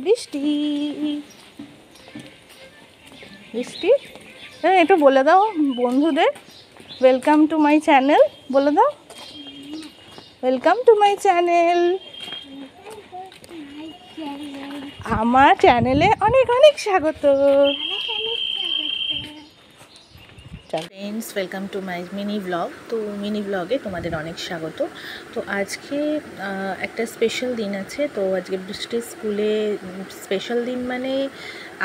বৃষ্টি বৃষ্টি। হ্যাঁ, একটু বলে দাও বন্ধুদের, ওয়েলকাম টু মাই চ্যানেল বলে দাও, ওয়েলকাম টু মাই চ্যানেল। আমার চ্যানেলে অনেক অনেক স্বাগত। Friends, welcome to my mini blog. তো মিনি ব্লগে তোমাদের অনেক স্বাগত। তো আজকে একটা স্পেশাল দিন আছে। তো আজকে বৃষ্টির স্কুলে স্পেশাল দিন মানে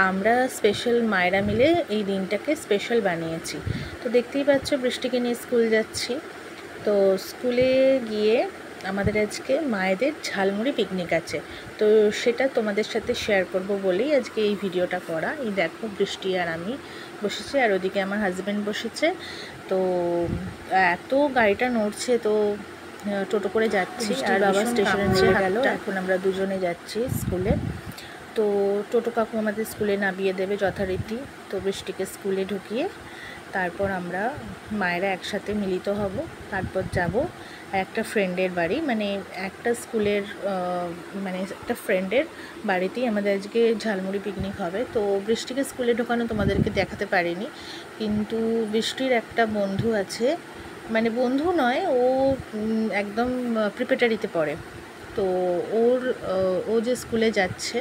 আমরা স্পেশাল মায়েরা মিলে এই দিনটাকে স্পেশাল বানিয়েছি। তো দেখতেই পাচ্ছ বৃষ্টিকে নিয়ে স্কুল যাচ্ছি। তো স্কুলে গিয়ে আমাদের আজকে মায়েদের ঝালমুড়ি পিকনিক আছে। তো সেটা তোমাদের সাথে শেয়ার করব বলেই আজকে এই ভিডিওটা করা। এই দেখো বৃষ্টি আর আমি বসেছি, আর ওদিকে আমার হাজব্যান্ড বসেছে। তো এত গাড়িটা নড়ছে, তো টোটো করে যাচ্ছি। আর বাবা স্টেশনে নেমে গেল, এখন আমরা দুজনে যাচ্ছি স্কুলে। তো টোটো কাকু আমাদের স্কুলে নামিয়ে দেবে যথারীতি। তো বৃষ্টিকে স্কুলে ঢুকিয়ে তারপর আমরা মায়েরা একসাথে মিলিত হব। তারপর যাব একটা ফ্রেন্ডের বাড়ি, মানে একটা স্কুলের মানে একটা ফ্রেন্ডের বাড়িতেই আমাদের আজকে ঝালমুড়ি পিকনিক হবে। তো বৃষ্টিকে স্কুলে ঢোকানো তোমাদেরকে দেখাতে পারিনি, কিন্তু বৃষ্টির একটা বন্ধু আছে, মানে বন্ধু নয়, ও একদম প্রিপারেটরিতে পড়ে। তো ও যে স্কুলে যাচ্ছে,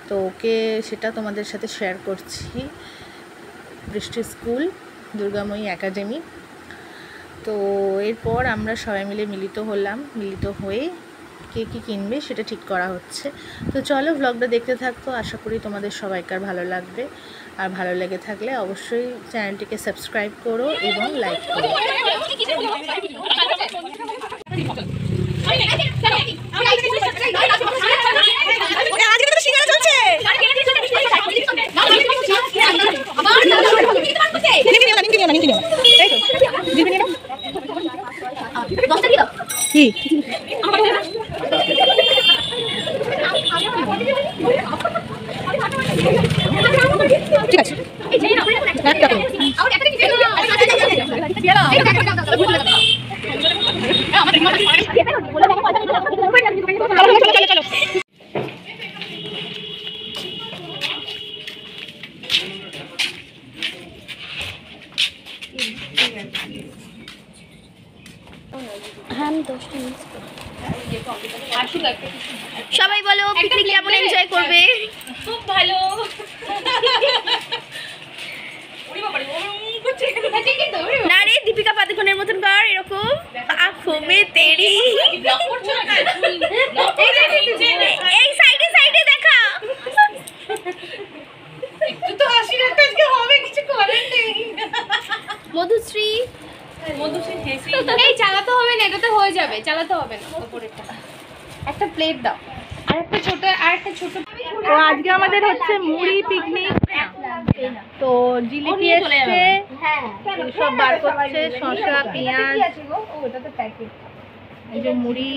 তো ওকে সেটা তোমাদের সাথে শেয়ার করছি। বৃষ্টির স্কুল দুর্গাময়ী একাডেমি। তো এরপর আমরা সবাই মিলে মিলিত হলাম, মিলিত হয়ে কে কী কিনবে সেটা ঠিক করা হচ্ছে। তো চলো ব্লগটা দেখতে থাকো, আশা করি তোমাদের সবাইকার ভালো লাগবে। আর ভালো লেগে থাকলে অবশ্যই চ্যানেলটিকে সাবস্ক্রাইব করো এবং লাইক করো। কি ঠিক আছে, সবাই বলো পিকনিক কেমন এনজয় করবে? খুব ভালো। না রে, দীপিকা পাদুকোনের মতন কর এরকম, আঁখো মে তেরি। এই সাইডে সাইডে দেখা। একটু তো হাসি রাখতে আজকে হবে, কিছু করার নেই। মধুশ্রী এই চালাতে হবে না, এটাতে হয়ে যাবে, চালাতে হবে না। উপরেরটা একটা প্লেট দাও, আর একটা ছোট। তো আজকে আমাদের হচ্ছে মুড়ি পিকনিক। তো জিলিপি এসছে, সব বার করছে, শসা পেঁয়াজ, এই যে মুড়ি।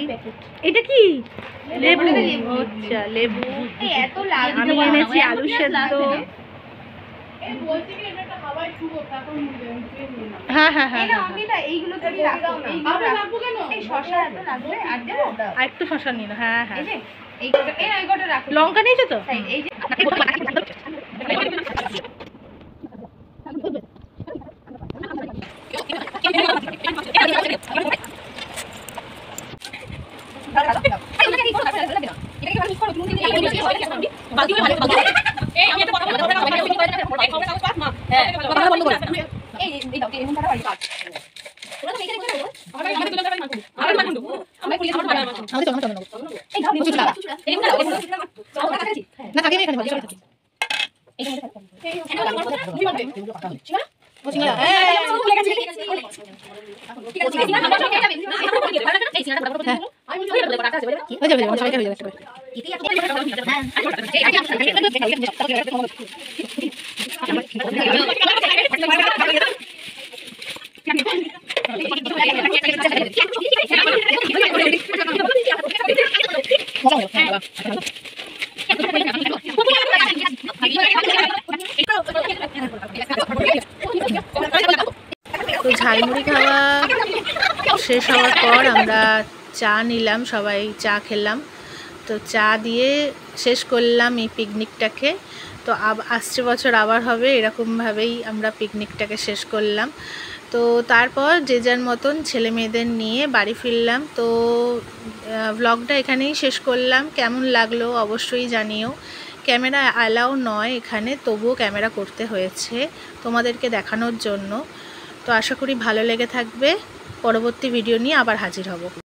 এটা কি লেবু? আচ্ছা লেবু। আমি এনেছি আলু সেদ্ধ। হ্যাঁ হ্যাঁ হ্যাঁ, আর একটু শসা নিন। হ্যাঁ হ্যাঁ, লঙ্কা নিয়েছো তো? তো ঝালমুড়ি খাওয়া শেষ হওয়ার পর আমরা চা নিলাম, সবাই চা খেলাম। তো চা দিয়ে শেষ করলাম এই পিকনিকটাকে। তো আসছে বছর আবার হবে, এরকমভাবেই আমরা পিকনিকটাকে শেষ করলাম। তো তারপর যে যার মতন ছেলে মেয়েদের নিয়ে বাড়ি ফিরলাম। তো ব্লগটা এখানেই শেষ করলাম। কেমন লাগলো অবশ্যই জানিও। ক্যামেরা অ্যালাউ নয় এখানে, তবুও ক্যামেরা করতে হয়েছে তোমাদেরকে দেখানোর জন্য। তো আশা করি ভালো লেগে থাকবে। পরবর্তী ভিডিও নিয়ে আবার হাজির হব।